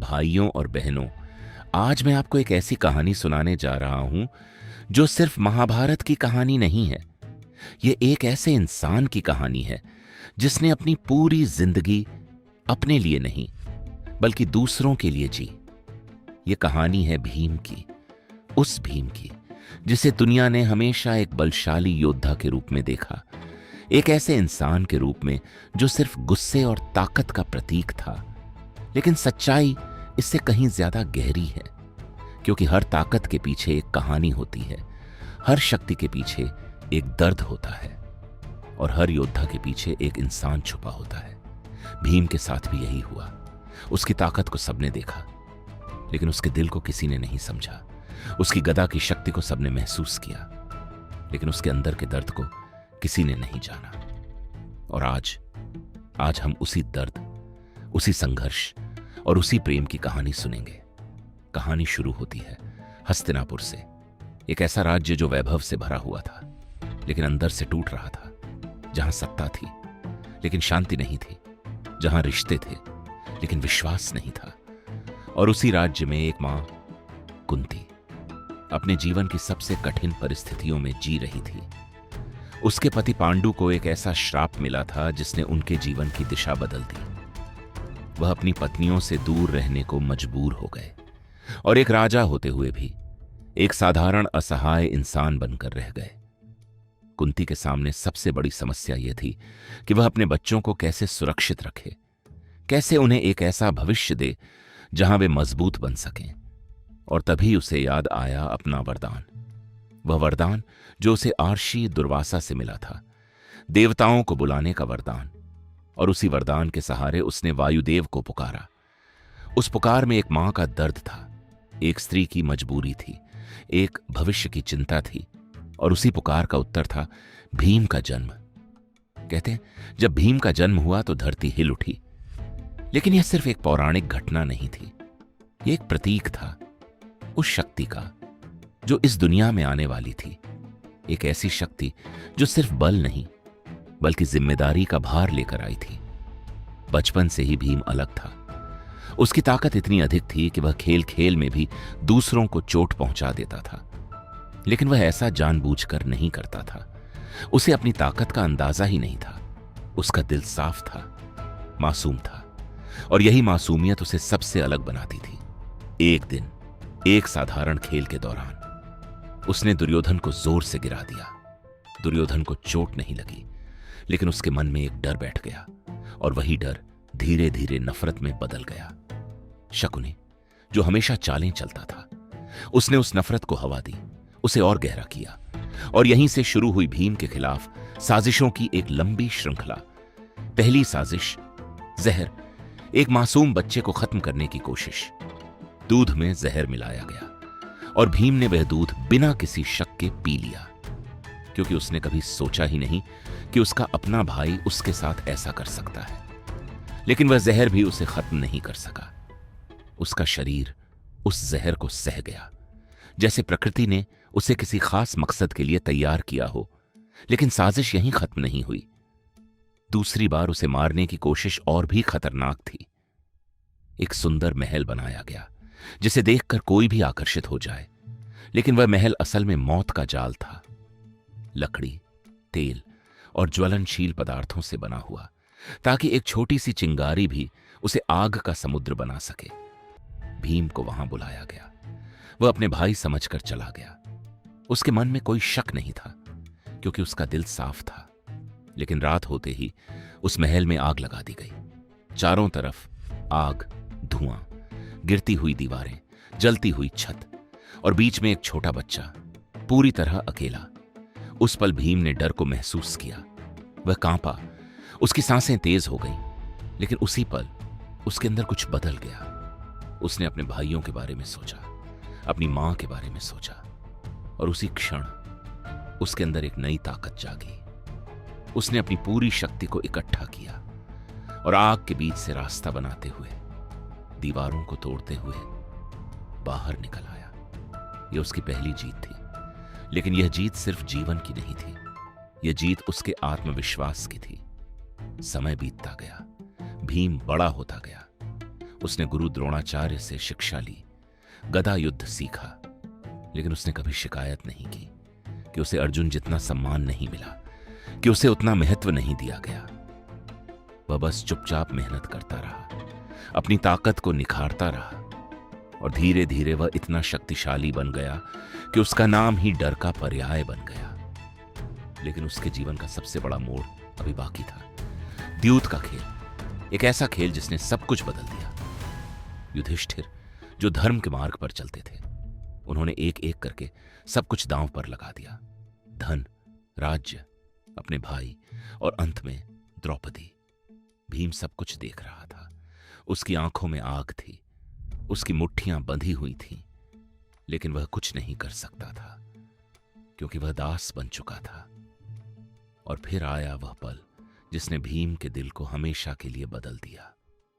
भाइयों और बहनों, आज मैं आपको एक ऐसी कहानी सुनाने जा रहा हूं जो सिर्फ महाभारत की कहानी नहीं है। ये एक ऐसे इंसान की कहानी है जिसने अपनी पूरी जिंदगी अपने लिए नहीं बल्कि दूसरों के लिए जी। ये कहानी है भीम की, उस भीम की जिसे दुनिया ने हमेशा एक बलशाली योद्धा के रूप में देखा, एक ऐसे इंसान के रूप में जो सिर्फ गुस्से और ताकत का प्रतीक था। लेकिन सच्चाई इससे कहीं ज्यादा गहरी है, क्योंकि हर ताकत के पीछे एक कहानी होती है, हर शक्ति के पीछे एक दर्द होता है और हर योद्धा के पीछे एक इंसान छुपा होता है। भीम के साथ भी यही हुआ। उसकी ताकत को सबने देखा, लेकिन उसके दिल को किसी ने नहीं समझा। उसकी गदा की शक्ति को सबने महसूस किया, लेकिन उसके अंदर के दर्द को किसी ने नहीं जाना। और आज हम उसी दर्द, उसी संघर्ष और उसी प्रेम की कहानी सुनेंगे। कहानी शुरू होती है हस्तिनापुर से, एक ऐसा राज्य जो वैभव से भरा हुआ था लेकिन अंदर से टूट रहा था, जहां सत्ता थी लेकिन शांति नहीं थी, जहां रिश्ते थे लेकिन विश्वास नहीं था। और उसी राज्य में एक मां कुंती अपने जीवन की सबसे कठिन परिस्थितियों में जी रही थी। उसके पति पांडु को एक ऐसा श्राप मिला था जिसने उनके जीवन की दिशा बदल दी। वह अपनी पत्नियों से दूर रहने को मजबूर हो गए और एक राजा होते हुए भी एक साधारण असहाय इंसान बनकर रह गए। कुंती के सामने सबसे बड़ी समस्या यह थी कि वह अपने बच्चों को कैसे सुरक्षित रखे, कैसे उन्हें एक ऐसा भविष्य दे जहां वे मजबूत बन सकें। और तभी उसे याद आया अपना वरदान, वह वरदान जो उसे आर्षी दुर्वासा से मिला था, देवताओं को बुलाने का वरदान। और उसी वरदान के सहारे उसने वायुदेव को पुकारा। उस पुकार में एक मां का दर्द था, एक स्त्री की मजबूरी थी, एक भविष्य की चिंता थी। और उसी पुकार का उत्तर था भीम का जन्म। कहते हैं जब भीम का जन्म हुआ तो धरती हिल उठी। लेकिन यह सिर्फ एक पौराणिक घटना नहीं थी, यह एक प्रतीक था उस शक्ति का जो इस दुनिया में आने वाली थी। एक ऐसी शक्ति जो सिर्फ बल नहीं बल्कि जिम्मेदारी का भार लेकर आई थी। बचपन से ही भीम अलग था। उसकी ताकत इतनी अधिक थी कि वह खेल खेल में भी दूसरों को चोट पहुंचा देता था, लेकिन वह ऐसा जानबूझकर नहीं करता था। उसे अपनी ताकत का अंदाजा ही नहीं था। उसका दिल साफ था, मासूम था, और यही मासूमियत उसे सबसे अलग बनाती थी। एक दिन एक साधारण खेल के दौरान उसने दुर्योधन को जोर से गिरा दिया। दुर्योधन को चोट नहीं लगी, लेकिन उसके मन में एक डर बैठ गया, और वही डर धीरे धीरे नफरत में बदल गया। शकुनी, जो हमेशा चालें चलता था, उसने उस नफरत को हवा दी, उसे और गहरा किया। और यहीं से शुरू हुई भीम के खिलाफ साजिशों की एक लंबी श्रृंखला। पहली साजिश जहर, एक मासूम बच्चे को खत्म करने की कोशिश। दूध में जहर मिलाया गया और भीम ने वह दूध बिना किसी शक के पी लिया, क्योंकि उसने कभी सोचा ही नहीं कि उसका अपना भाई उसके साथ ऐसा कर सकता है। लेकिन वह जहर भी उसे खत्म नहीं कर सका। उसका शरीर उस जहर को सह गया, जैसे प्रकृति ने उसे किसी खास मकसद के लिए तैयार किया हो। लेकिन साजिश यहीं खत्म नहीं हुई। दूसरी बार उसे मारने की कोशिश और भी खतरनाक थी। एक सुंदर महल बनाया गया जिसे देखकर कोई भी आकर्षित हो जाए, लेकिन वह महल असल में मौत का जाल था। लकड़ी, तेल और ज्वलनशील पदार्थों से बना हुआ, ताकि एक छोटी सी चिंगारी भी उसे आग का समुद्र बना सके। भीम को वहां बुलाया गया। वह अपने भाई समझकर चला गया। उसके मन में कोई शक नहीं था, क्योंकि उसका दिल साफ था। लेकिन रात होते ही उस महल में आग लगा दी गई। चारों तरफ आग, धुआं, गिरती हुई दीवारें, जलती हुई छत, और बीच में एक छोटा बच्चा, पूरी तरह अकेला। उस पल भीम ने डर को महसूस किया। वह कांपा, उसकी सांसें तेज हो गईं। लेकिन उसी पल उसके अंदर कुछ बदल गया। उसने अपने भाइयों के बारे में सोचा, अपनी मां के बारे में सोचा, और उसी क्षण उसके अंदर एक नई ताकत जागी। उसने अपनी पूरी शक्ति को इकट्ठा किया और आग के बीच से रास्ता बनाते हुए, दीवारों को तोड़ते हुए बाहर निकल आया। यह उसकी पहली जीत थी, लेकिन यह जीत सिर्फ जीवन की नहीं थी, यह जीत उसके आत्मविश्वास की थी। समय बीतता गया, भीम बड़ा होता गया। उसने गुरु द्रोणाचार्य से शिक्षा ली, गदा युद्ध सीखा, लेकिन उसने कभी शिकायत नहीं की कि उसे अर्जुन जितना सम्मान नहीं मिला, कि उसे उतना महत्व नहीं दिया गया। वह बस चुपचाप मेहनत करता रहा, अपनी ताकत को निखारता रहा, और धीरे धीरे वह इतना शक्तिशाली बन गया कि उसका नाम ही डर का पर्याय बन गया। लेकिन उसके जीवन का सबसे बड़ा मोड़ अभी बाकी था। द्यूत का खेल, एक ऐसा खेल जिसने सब कुछ बदल दिया। युधिष्ठिर जो धर्म के मार्ग पर चलते थे, उन्होंने एक एक करके सब कुछ दांव पर लगा दिया। धन, राज्य, अपने भाई और अंत में द्रौपदी। भीम सब कुछ देख रहा था। उसकी आंखों में आग थी, उसकी मुट्ठियां बंधी हुई थीं, लेकिन वह कुछ नहीं कर सकता था क्योंकि वह दास बन चुका था। और फिर आया वह पल जिसने भीम के दिल को हमेशा के लिए बदल दिया।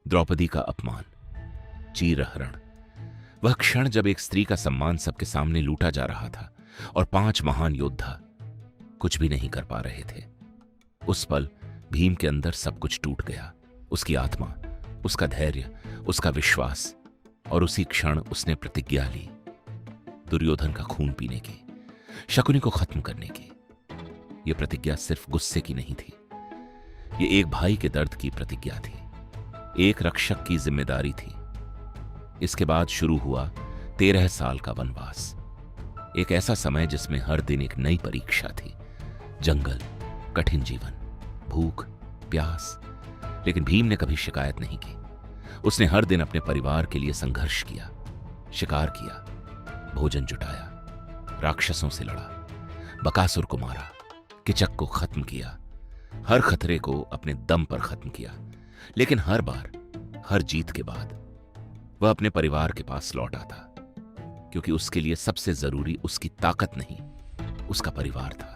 द्रौपदी का अपमान, चीरहरण, वह क्षण जब एक स्त्री का सम्मान सबके सामने लूटा जा रहा था और 5 महान योद्धा कुछ भी नहीं कर पा रहे थे। उस पल भीम के अंदर सब कुछ टूट गया, उसकी आत्मा, उसका धैर्य, उसका विश्वास। और उसी क्षण उसने प्रतिज्ञा ली, दुर्योधन का खून पीने की, शकुनी को खत्म करने की। यह प्रतिज्ञा सिर्फ गुस्से की नहीं थी, ये एक भाई के दर्द की प्रतिज्ञा थी, एक रक्षक की जिम्मेदारी थी। इसके बाद शुरू हुआ 13 साल का वनवास, एक ऐसा समय जिसमें हर दिन एक नई परीक्षा थी। जंगल, कठिन जीवन, भूख, प्यास, लेकिन भीम ने कभी शिकायत नहीं की। उसने हर दिन अपने परिवार के लिए संघर्ष किया, शिकार किया, भोजन जुटाया, राक्षसों से लड़ा, बकासुर को मारा, किचक को खत्म किया, हर खतरे को अपने दम पर खत्म किया। लेकिन हर बार, हर जीत के बाद वह अपने परिवार के पास लौट आता, क्योंकि उसके लिए सबसे जरूरी उसकी ताकत नहीं, उसका परिवार था।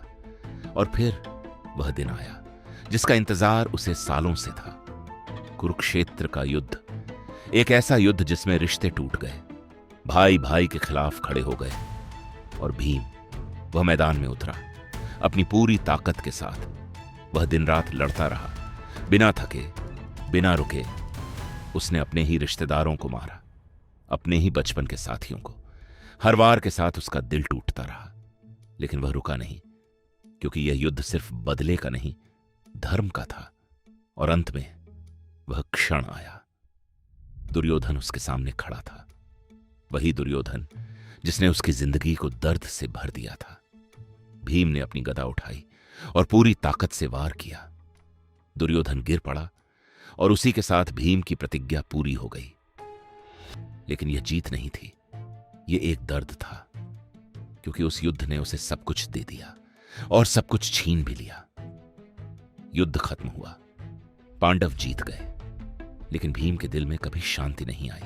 और फिर वह दिन आया जिसका इंतजार उसे सालों से था। कुरुक्षेत्र का युद्ध, एक ऐसा युद्ध जिसमें रिश्ते टूट गए, भाई भाई के खिलाफ खड़े हो गए। और भीम, वह मैदान में उतरा अपनी पूरी ताकत के साथ। वह दिन रात लड़ता रहा, बिना थके, बिना रुके। उसने अपने ही रिश्तेदारों को मारा, अपने ही बचपन के साथियों को। हर वार के साथ उसका दिल टूटता रहा, लेकिन वह रुका नहीं, क्योंकि यह युद्ध सिर्फ बदले का नहीं, धर्म का था। और अंत में वह क्षण आया। दुर्योधन उसके सामने खड़ा था, वही दुर्योधन जिसने उसकी जिंदगी को दर्द से भर दिया था। भीम ने अपनी गदा उठाई और पूरी ताकत से वार किया। दुर्योधन गिर पड़ा और उसी के साथ भीम की प्रतिज्ञा पूरी हो गई। लेकिन यह जीत नहीं थी, यह एक दर्द था, क्योंकि उस युद्ध ने उसे सब कुछ दे दिया और सब कुछ छीन भी लिया। युद्ध खत्म हुआ, पांडव जीत गए, लेकिन भीम के दिल में कभी शांति नहीं आई,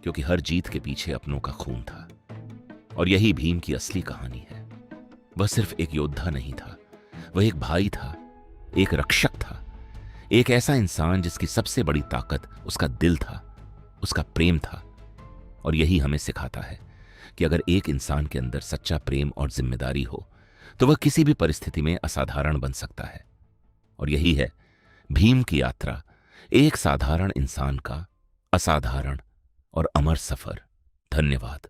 क्योंकि हर जीत के पीछे अपनों का खून था। और यही भीम की असली कहानी है। वह सिर्फ एक योद्धा नहीं था, वह एक भाई था, एक रक्षक था, एक ऐसा इंसान जिसकी सबसे बड़ी ताकत उसका दिल था, उसका प्रेम था। और यही हमें सिखाता है कि अगर एक इंसान के अंदर सच्चा प्रेम और जिम्मेदारी हो तो वह किसी भी परिस्थिति में असाधारण बन सकता है। और यही है भीम की यात्रा, एक साधारण इंसान का असाधारण और अमर सफर। धन्यवाद।